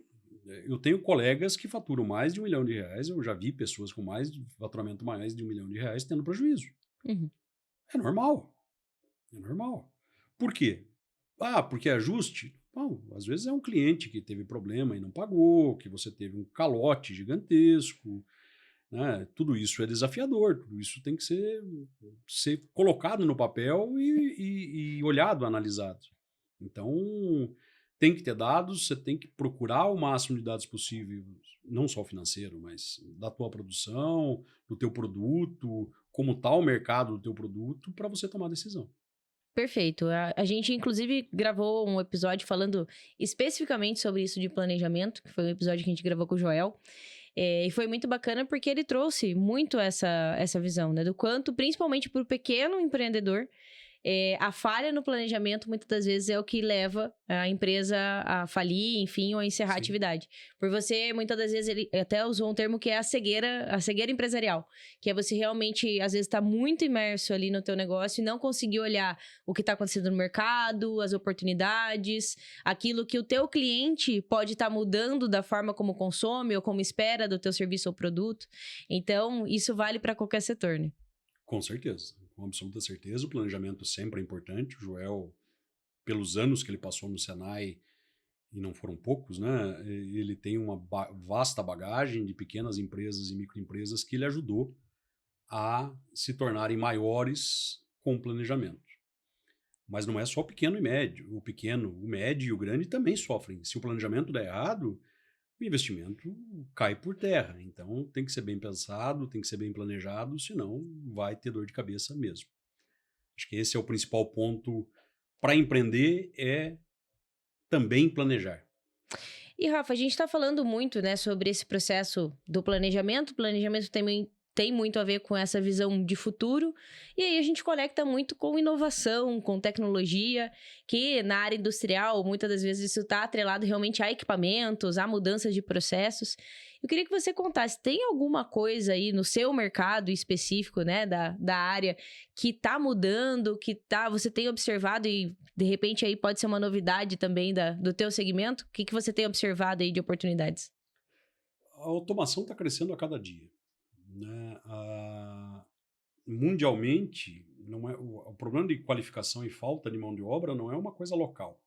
eu tenho colegas que faturam mais de R$ 1 milhão, eu já vi pessoas com faturamento mais de R$ 1 milhão tendo prejuízo. Uhum. É normal. É normal. Por quê? Porque é ajuste? Bom, às vezes é um cliente que teve problema e não pagou, que você teve um calote gigantesco, né? Tudo isso é desafiador, tudo isso tem que ser colocado no papel e olhado, analisado. Então, tem que ter dados, você tem que procurar o máximo de dados possível, não só financeiro, mas da tua produção, do teu produto, como está o mercado do teu produto, para você tomar decisão. Perfeito. A gente, inclusive, gravou um episódio falando especificamente sobre isso de planejamento, que foi um episódio que a gente gravou com o Joel. E foi muito bacana porque ele trouxe muito essa visão, né? Do quanto, principalmente para o pequeno empreendedor, a falha no planejamento, muitas das vezes, é o que leva a empresa a falir, enfim, ou a encerrar a Sim. atividade. Por você, muitas das vezes, ele até usou um termo que é a cegueira empresarial, que é você realmente, às vezes, estar muito imerso ali no teu negócio e não conseguir olhar o que está acontecendo no mercado, as oportunidades, aquilo que o teu cliente pode estar mudando da forma como consome ou como espera do teu serviço ou produto. Então, isso vale para qualquer setor, né? Com certeza, com absoluta certeza. O planejamento sempre é importante. O Joel, pelos anos que ele passou no Senai, e não foram poucos, né? Ele tem uma vasta bagagem de pequenas empresas e microempresas que ele ajudou a se tornarem maiores com o planejamento. Mas não é só o pequeno e médio. O pequeno, o médio e o grande também sofrem. Se o planejamento der errado, o investimento cai por terra. Então tem que ser bem pensado, tem que ser bem planejado, senão vai ter dor de cabeça mesmo. Acho que esse é o principal ponto para empreender, é também planejar. E, Rafa, a gente está falando muito, né, sobre esse processo do planejamento. O planejamento também tem muito a ver com essa visão de futuro. E aí a gente conecta muito com inovação, com tecnologia, que na área industrial, muitas das vezes isso está atrelado realmente a equipamentos, a mudanças de processos. Eu queria que você contasse, tem alguma coisa aí no seu mercado específico, né, da área, que está mudando, você tem observado e, de repente, aí pode ser uma novidade também do teu segmento? O que você tem observado aí de oportunidades? A automação está crescendo a cada dia, né? Mundialmente, não é o problema de qualificação e falta de mão de obra não é uma coisa local.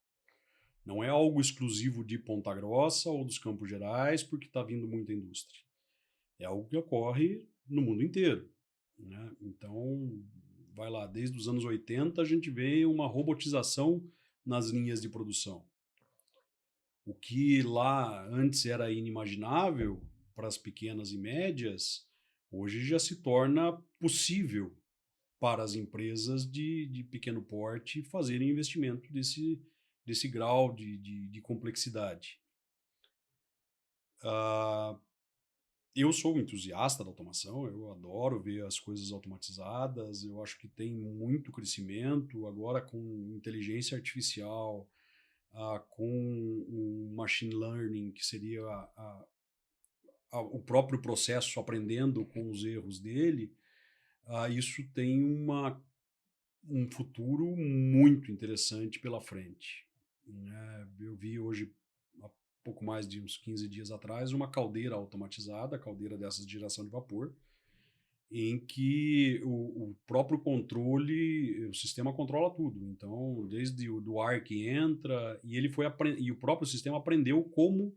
Não é algo exclusivo de Ponta Grossa ou dos Campos Gerais, porque está vindo muita indústria. É algo que ocorre no mundo inteiro, né? Então, vai lá, desde os anos 80 a gente vê uma robotização nas linhas de produção. O que lá antes era inimaginável para as pequenas e médias, hoje já se torna possível para as empresas de pequeno porte fazerem investimento desse grau de complexidade. Eu sou um entusiasta da automação, eu adoro ver as coisas automatizadas, eu acho que tem muito crescimento, agora com inteligência artificial, com um machine learning, que seria o próprio processo aprendendo com os erros dele, isso tem um futuro muito interessante pela frente, né? Eu vi hoje, há pouco mais de uns 15 dias atrás, uma caldeira automatizada, caldeira dessas de geração de vapor, em que o próprio controle, o sistema controla tudo. Então, desde o do ar que entra, e o próprio sistema aprendeu como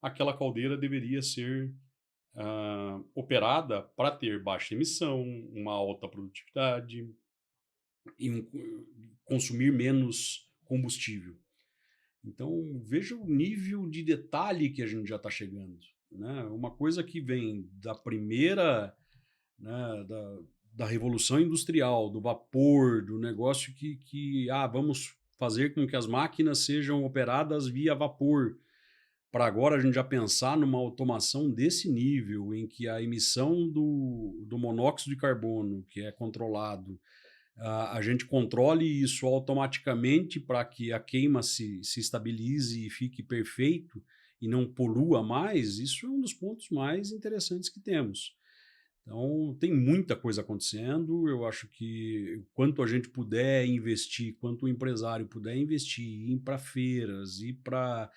aquela caldeira deveria ser operada para ter baixa emissão, uma alta produtividade e consumir menos combustível. Então, veja o nível de detalhe que a gente já está chegando, né? Uma coisa que vem da primeira, né, da Revolução Industrial, do vapor, do negócio que vamos fazer com que as máquinas sejam operadas via vapor, para agora a gente já pensar numa automação desse nível, em que a emissão do monóxido de carbono, que é controlado, a gente controle isso automaticamente para que a queima se estabilize e fique perfeito e não polua mais. Isso é um dos pontos mais interessantes que temos. Então, tem muita coisa acontecendo. Eu acho que quanto a gente puder investir, quanto o empresário puder investir, ir para feiras, ir para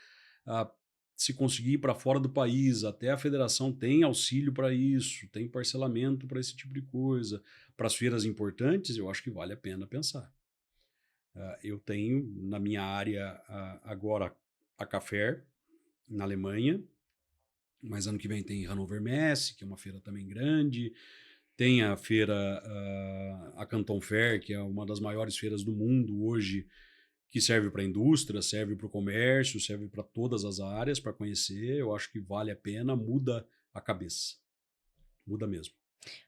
se conseguir ir para fora do país, até a federação tem auxílio para isso, tem parcelamento para esse tipo de coisa. Para as feiras importantes, eu acho que vale a pena pensar. Eu tenho na minha área agora a Cafer, na Alemanha, mas ano que vem tem Hannover Messe, que é uma feira também grande, tem a feira, a Canton Fair, que é uma das maiores feiras do mundo hoje, que serve para a indústria, serve para o comércio, serve para todas as áreas, para conhecer. Eu acho que vale a pena, muda a cabeça. Muda mesmo.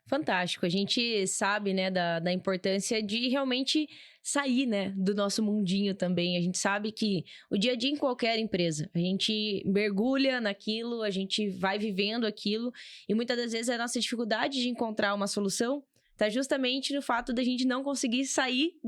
Fantástico. A gente sabe, né, da importância de realmente sair, né, do nosso mundinho também. A gente sabe que o dia a dia em qualquer empresa, a gente mergulha naquilo, a gente vai vivendo aquilo, e muitas das vezes a nossa dificuldade de encontrar uma solução tá justamente no fato da gente não conseguir sair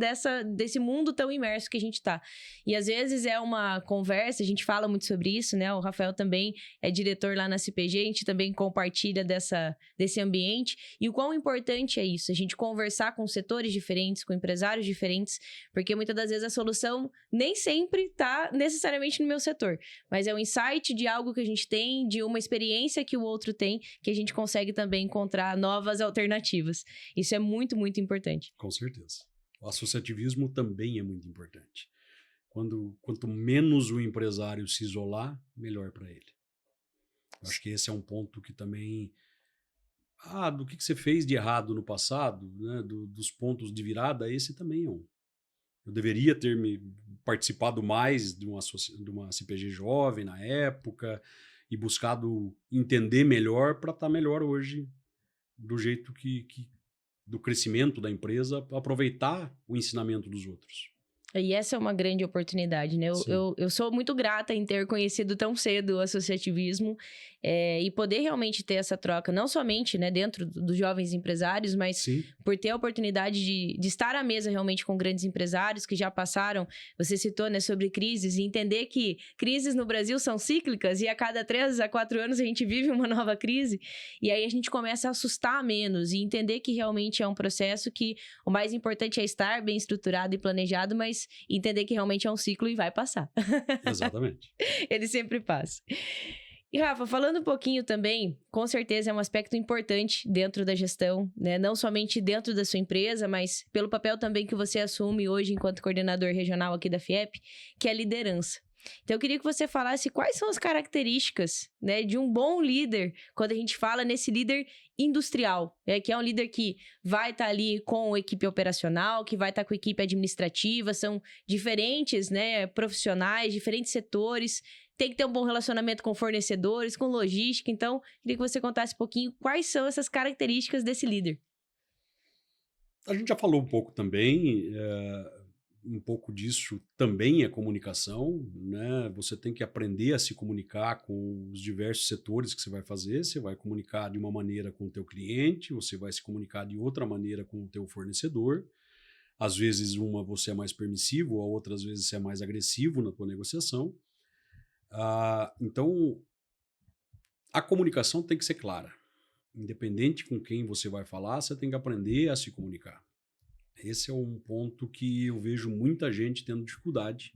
desse mundo tão imerso que a gente tá. E às vezes é uma conversa, a gente fala muito sobre isso, né? O Rafael também é diretor lá na CPG, a gente também compartilha desse ambiente. E o quão importante é isso, a gente conversar com setores diferentes, com empresários diferentes, porque muitas das vezes a solução nem sempre tá necessariamente no meu setor, mas é um insight de algo que a gente tem, de uma experiência que o outro tem, que a gente consegue também encontrar novas alternativas. Isso é muito, muito importante. Com certeza. O associativismo também é muito importante. Quanto menos o empresário se isolar, melhor para ele. Eu acho que esse é um ponto que também... do que você fez de errado no passado, né, dos pontos de virada, esse também é um. Eu deveria ter participado mais de uma CPG jovem na época e buscado entender melhor para estar melhor hoje, do jeito do crescimento da empresa, aproveitar o ensinamento dos outros. E essa é uma grande oportunidade, né? Eu sou muito grata em ter conhecido tão cedo o associativismo e poder realmente ter essa troca, não somente, né, dentro dos jovens empresários, mas Sim. por ter a oportunidade de estar à mesa realmente com grandes empresários que já passaram. Você citou, né, sobre crises, e entender que crises no Brasil são cíclicas e a cada 3 a 4 anos a gente vive uma nova crise. E aí a gente começa a assustar menos e entender que realmente é um processo que o mais importante é estar bem estruturado e planejado, mas entender que realmente é um ciclo e vai passar. Exatamente. Ele sempre passa. E, Rafa, falando um pouquinho também, com certeza é um aspecto importante dentro da gestão, né? Não somente dentro da sua empresa, mas pelo papel também que você assume hoje enquanto coordenador regional aqui da FIEP, que é a liderança. Então, eu queria que você falasse quais são as características, né, de um bom líder, quando a gente fala nesse líder industrial, né, que é um líder que vai estar ali com a equipe operacional, que vai estar com a equipe administrativa, são diferentes, né, profissionais, diferentes setores, tem que ter um bom relacionamento com fornecedores, com logística. Então, queria que você contasse um pouquinho quais são essas características desse líder. A gente já falou um pouco também, um pouco disso também é comunicação, né? Você tem que aprender a se comunicar com os diversos setores que você vai fazer. Você vai comunicar de uma maneira com o teu cliente, você vai se comunicar de outra maneira com o teu fornecedor. Às vezes uma você é mais permissivo, a outras vezes você é mais agressivo na tua negociação. Então, a comunicação tem que ser clara. Independente com quem você vai falar, você tem que aprender a se comunicar. Esse é um ponto que eu vejo muita gente tendo dificuldade,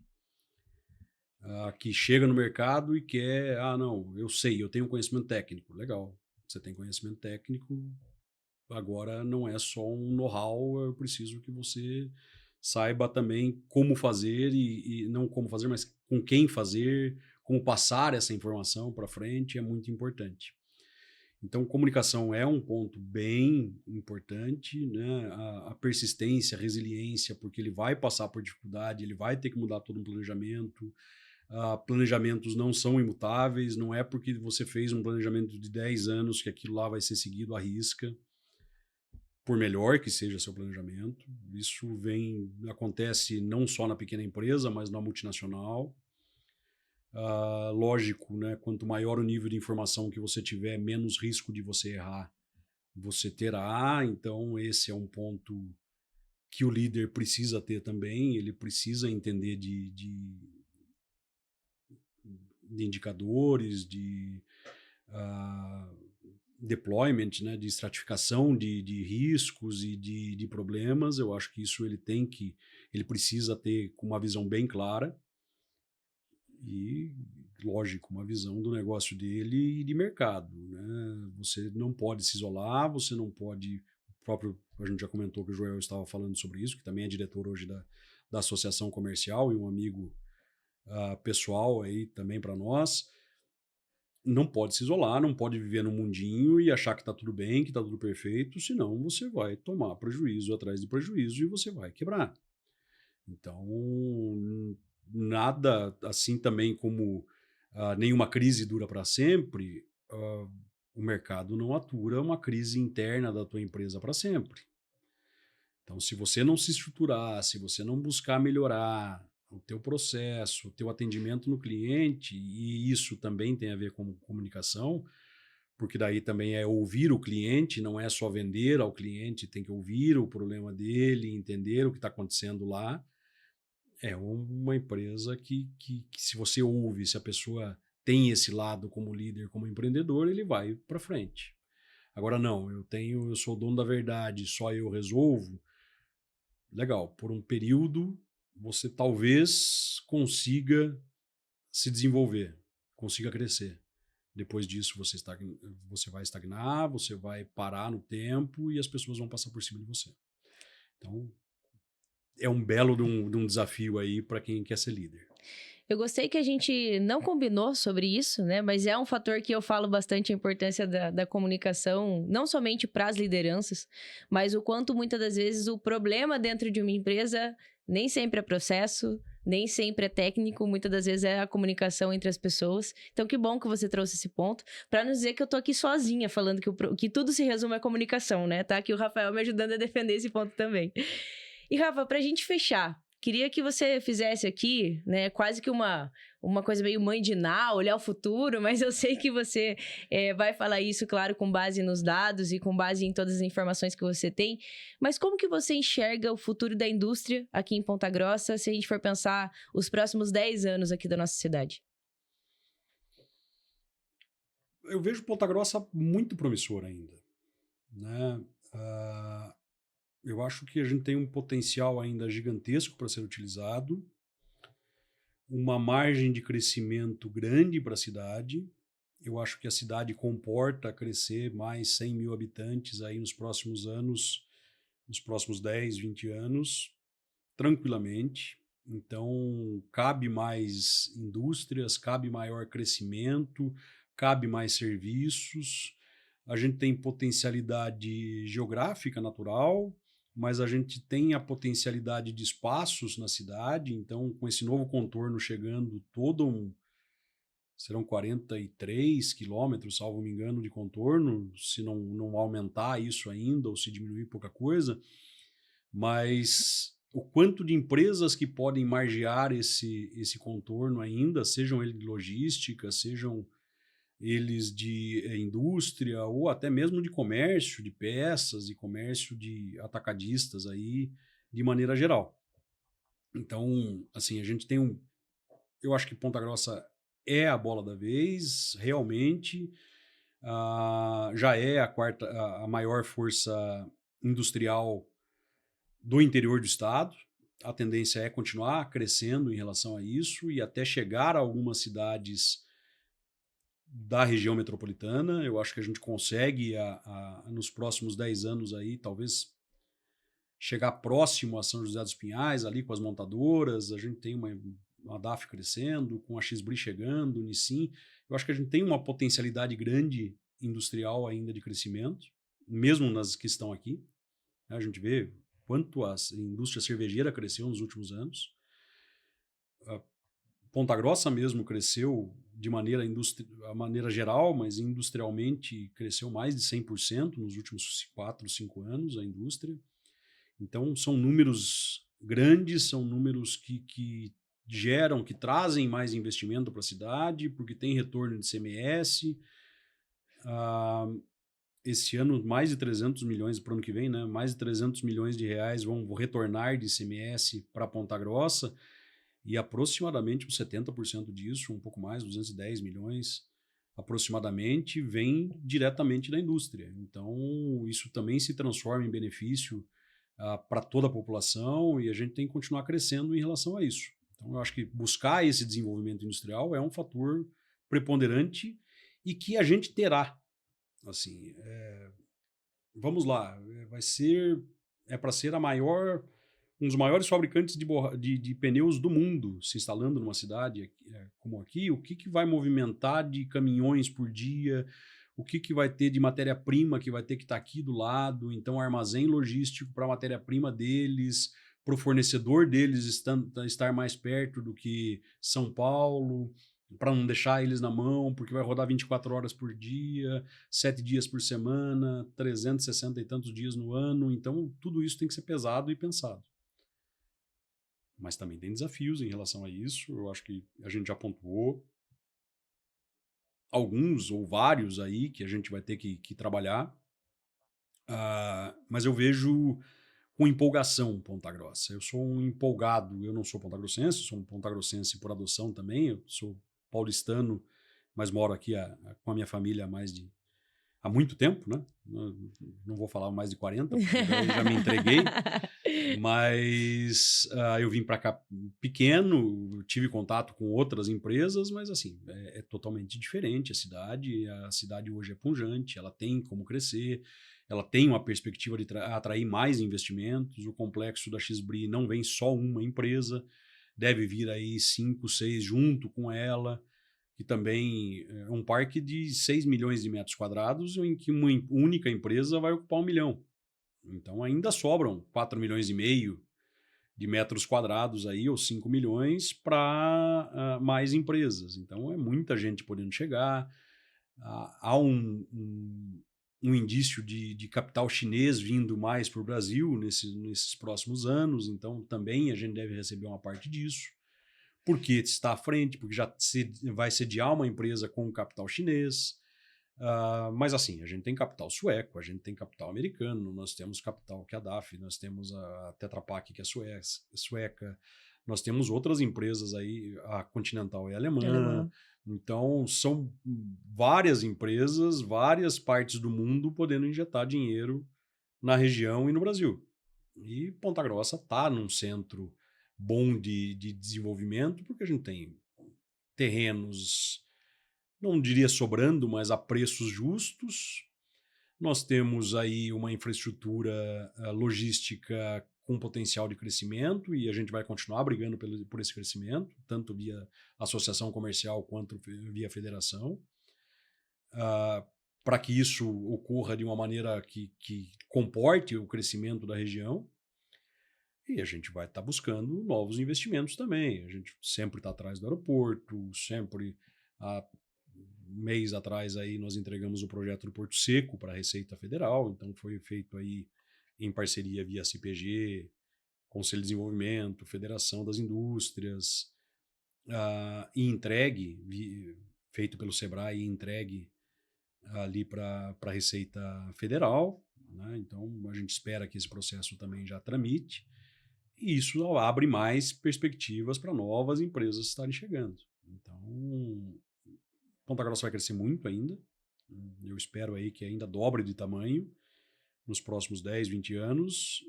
que chega no mercado e quer, não, eu sei, eu tenho conhecimento técnico. Legal, você tem conhecimento técnico, agora não é só um know-how, eu preciso que você saiba também como fazer e não como fazer, mas com quem fazer, como passar essa informação para frente é muito importante. Então, comunicação é um ponto bem importante, né? A persistência, a resiliência, porque ele vai passar por dificuldade, ele vai ter que mudar todo um planejamento. Planejamentos não são imutáveis, não é porque você fez um planejamento de 10 anos que aquilo lá vai ser seguido à risca, por melhor que seja seu planejamento. Isso acontece não só na pequena empresa, mas na multinacional. Lógico, né? Quanto maior o nível de informação que você tiver, menos risco de você errar você terá. Então, esse é um ponto que o líder precisa ter também. Ele precisa entender de indicadores, de deployment, né? De estratificação de riscos e de problemas. Eu acho que isso ele precisa ter com uma visão bem clara. E, lógico, uma visão do negócio dele e de mercado, né? Você não pode se isolar, você não pode... a gente já comentou que o Joel estava falando sobre isso, que também é diretor hoje da Associação Comercial e um amigo pessoal aí também para nós. Não pode se isolar, não pode viver num mundinho e achar que está tudo bem, que está tudo perfeito, senão você vai tomar prejuízo atrás de prejuízo e você vai quebrar. Então, nada assim também como nenhuma crise dura para sempre, o mercado não atura uma crise interna da tua empresa para sempre. Então, se você não se estruturar, se você não buscar melhorar o teu processo, o teu atendimento no cliente, e isso também tem a ver com comunicação, porque daí também é ouvir o cliente, não é só vender ao cliente, tem que ouvir o problema dele, entender o que está acontecendo lá. É uma empresa que se você ouve, se a pessoa tem esse lado como líder, como empreendedor, ele vai para frente. Agora não, eu sou dono da verdade, só eu resolvo. Legal, por um período você talvez consiga se desenvolver, consiga crescer. Depois disso você vai estagnar, você vai parar no tempo e as pessoas vão passar por cima de você. Então, é um belo de um desafio aí para quem quer ser líder. Eu gostei que a gente não combinou sobre isso, né? Mas é um fator que eu falo bastante a importância da comunicação, não somente para as lideranças, mas o quanto muitas das vezes o problema dentro de uma empresa nem sempre é processo, nem sempre é técnico, muitas das vezes é a comunicação entre as pessoas. Então, que bom que você trouxe esse ponto, para não dizer que eu tô aqui sozinha falando que tudo se resume à comunicação, né? Tá aqui o Rafael me ajudando a defender esse ponto também. E, Rafa, pra gente fechar, queria que você fizesse aqui, né, quase que uma coisa meio mãe de Ná, olhar o futuro, mas eu sei que você vai falar isso, claro, com base nos dados e com base em todas as informações que você tem. Mas como que você enxerga o futuro da indústria aqui em Ponta Grossa, se a gente for pensar os próximos 10 anos aqui da nossa cidade? Eu vejo Ponta Grossa muito promissora ainda, né? Eu acho que a gente tem um potencial ainda gigantesco para ser utilizado, uma margem de crescimento grande para a cidade. Eu acho que a cidade comporta crescer mais 100 mil habitantes aí nos próximos anos, nos próximos 10, 20 anos, tranquilamente. Então, cabe mais indústrias, cabe maior crescimento, cabe mais serviços. A gente tem potencialidade geográfica natural, mas a gente tem a potencialidade de espaços na cidade. Então, com esse novo contorno chegando, serão 43 quilômetros, salvo me engano, de contorno, se não aumentar isso ainda ou se diminuir pouca coisa. Mas o quanto de empresas que podem margear esse contorno ainda, sejam eles de logística, sejam eles de indústria ou até mesmo de comércio, de peças e comércio de atacadistas aí, de maneira geral. Então, assim, a gente tem eu acho que Ponta Grossa é a bola da vez, realmente, já é a maior força industrial do interior do estado. A tendência é continuar crescendo em relação a isso e até chegar a algumas cidades da região metropolitana. Eu acho que a gente consegue, nos próximos 10 anos aí, talvez chegar próximo a São José dos Pinhais, ali com as montadoras. A gente tem uma DAF crescendo, com a Xbri chegando, o Nissin. Eu acho que a gente tem uma potencialidade grande industrial ainda de crescimento, mesmo nas que estão aqui. A gente vê quanto a indústria cervejeira cresceu nos últimos anos. Ponta Grossa mesmo cresceu de maneira geral, mas industrialmente cresceu mais de 100% nos últimos 4, 5 anos, a indústria. Então, são números grandes, são números que geram, que trazem mais investimento para a cidade, porque tem retorno de CMS. Esse ano, mais de 300 milhões, para o ano que vem, né? Mais de 300 milhões de reais vão retornar de ICMS para Ponta Grossa, e aproximadamente uns 70% disso, um pouco mais, 210 milhões, aproximadamente, vem diretamente da indústria. Então, isso também se transforma em benefício para toda a população, e a gente tem que continuar crescendo em relação a isso. Então, eu acho que buscar esse desenvolvimento industrial é um fator preponderante e que a gente terá. Assim, vamos lá, é para ser um dos maiores fabricantes de pneus do mundo se instalando numa cidade como aqui. O que vai movimentar de caminhões por dia, o que vai ter de matéria-prima que vai ter que estar aqui do lado, então armazém logístico para a matéria-prima deles, para o fornecedor deles estar mais perto do que São Paulo, para não deixar eles na mão, porque vai rodar 24 horas por dia, 7 dias por semana, 360 e tantos dias no ano. Então, tudo isso tem que ser pesado e pensado. Mas também tem desafios em relação a isso. Eu acho que a gente já pontuou alguns ou vários aí que a gente vai ter que trabalhar. Mas eu vejo com empolgação Ponta Grossa. Eu sou um empolgado, eu não sou pontagrossense, sou um pontagrossense por adoção também. Eu sou paulistano, mas moro aqui com a minha família há muito tempo, né? Não vou falar mais de 40, porque daí já me entreguei. Mas eu vim para cá pequeno, tive contato com outras empresas, mas assim, é totalmente diferente a cidade. A cidade hoje é pujante, ela tem como crescer, ela tem uma perspectiva de atrair mais investimentos. O complexo da Xbri não vem só uma empresa, deve vir aí 5, 6 junto com ela, que também é um parque de 6 milhões de metros quadrados, em que uma única empresa vai ocupar 1 milhão. Então ainda sobram 4 milhões e meio de metros quadrados aí, ou 5 milhões, para mais empresas. Então é muita gente podendo chegar. Há um indício de capital chinês vindo mais para o Brasil nesses próximos anos, então também a gente deve receber uma parte disso, porque está à frente, porque já vai sediar uma empresa com capital chinês. Mas assim, a gente tem capital sueco, a gente tem capital americano, nós temos capital que é a DAF, nós temos a Tetra Pak, que é sueca, nós temos outras empresas aí, a Continental é alemã. Então são várias empresas, várias partes do mundo podendo injetar dinheiro na região e no Brasil. E Ponta Grossa está num centro bom de desenvolvimento, porque a gente tem terrenos, não diria sobrando, mas a preços justos. Nós temos aí uma infraestrutura logística com potencial de crescimento, e a gente vai continuar brigando por esse crescimento, tanto via associação comercial quanto via federação, para que isso ocorra de uma maneira que comporte o crescimento da região. E a gente vai estar buscando novos investimentos também. A gente sempre está atrás do aeroporto, sempre. Mês atrás aí nós entregamos o projeto do Porto Seco para a Receita Federal, então foi feito aí em parceria via CPG Conselho de Desenvolvimento, Federação das Indústrias, e entregue, feito pelo Sebrae e entregue ali para a Receita Federal, né? Então, a gente espera que esse processo também já tramite, e isso abre mais perspectivas para novas empresas estarem chegando. Então, Ponta Grossa vai crescer muito ainda. Eu espero aí que ainda dobre de tamanho nos próximos 10, 20 anos,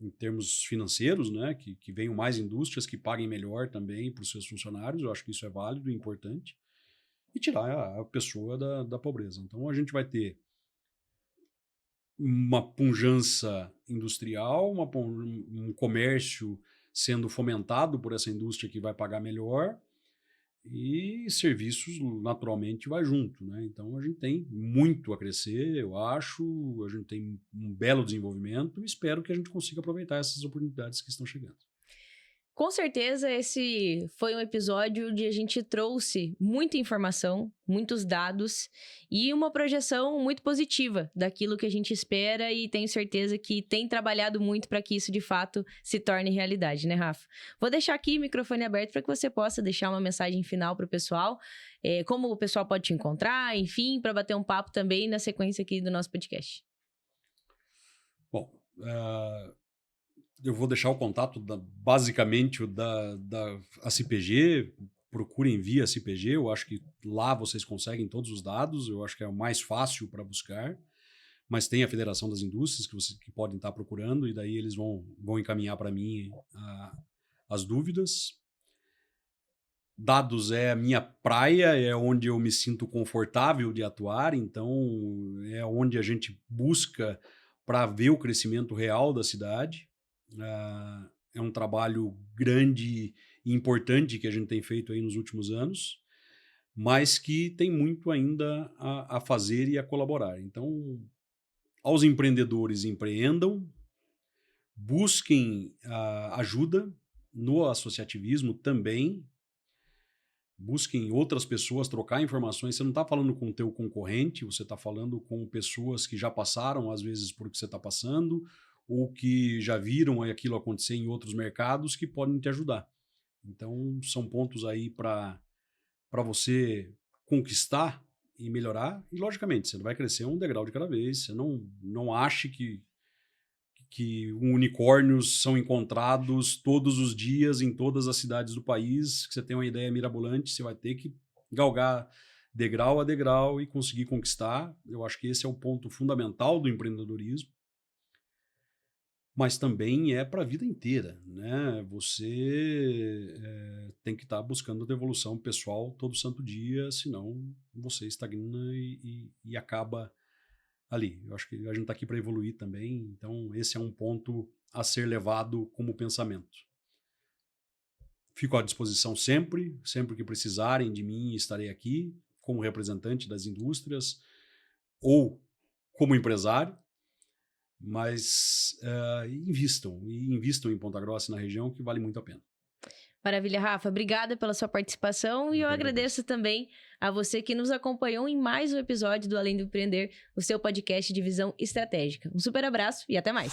em termos financeiros, né? Que venham mais indústrias que paguem melhor também para os seus funcionários. Eu acho que isso é válido e importante. E tirar a pessoa da pobreza. Então, a gente vai ter uma pujança industrial, um comércio sendo fomentado por essa indústria que vai pagar melhor, e serviços naturalmente vai junto, né? Então a gente tem muito a crescer, eu acho, a gente tem um belo desenvolvimento e espero que a gente consiga aproveitar essas oportunidades que estão chegando. Com certeza, esse foi um episódio onde a gente trouxe muita informação, muitos dados e uma projeção muito positiva daquilo que a gente espera, e tenho certeza que tem trabalhado muito para que isso de fato se torne realidade, né, Rafa? Vou deixar aqui o microfone aberto para que você possa deixar uma mensagem final para o pessoal, como o pessoal pode te encontrar, enfim, para bater um papo também na sequência aqui do nosso podcast. Bom, eu vou deixar o contato basicamente da ACPG. Procurem via ACPG, eu acho que lá vocês conseguem todos os dados, eu acho que é o mais fácil para buscar, mas tem a Federação das Indústrias que podem estar procurando, e daí eles vão encaminhar para mim as dúvidas. Dados é a minha praia, é onde eu me sinto confortável de atuar, então é onde a gente busca para ver o crescimento real da cidade. É um trabalho grande e importante que a gente tem feito aí nos últimos anos, mas que tem muito ainda a fazer e a colaborar. Então, aos empreendedores, empreendam, busquem ajuda no associativismo também, busquem outras pessoas, trocar informações. Você não está falando com o teu concorrente, você está falando com pessoas que já passaram, às vezes, por o que você está passando, ou que já viram aquilo acontecer em outros mercados, que podem te ajudar. Então, são pontos aí para você conquistar e melhorar. E, logicamente, você vai crescer um degrau de cada vez. Você não ache que unicórnios são encontrados todos os dias em todas as cidades do país, que você tem uma ideia mirabolante, você vai ter que galgar degrau a degrau e conseguir conquistar. Eu acho que esse é o ponto fundamental do empreendedorismo. Mas também é para a vida inteira, né? Você tem que estar buscando a tua evolução pessoal todo santo dia, senão você estagna e acaba ali. Eu acho que a gente está aqui para evoluir também, então esse é um ponto a ser levado como pensamento. Fico à disposição sempre que precisarem de mim, estarei aqui como representante das indústrias ou como empresário. Mas invistam em Ponta Grossa e na região, que vale muito a pena. Maravilha, Rafa. Obrigada pela sua participação, e eu agradeço também a você que nos acompanhou em mais um episódio do Além do Empreender, o seu podcast de visão estratégica. Um super abraço e até mais!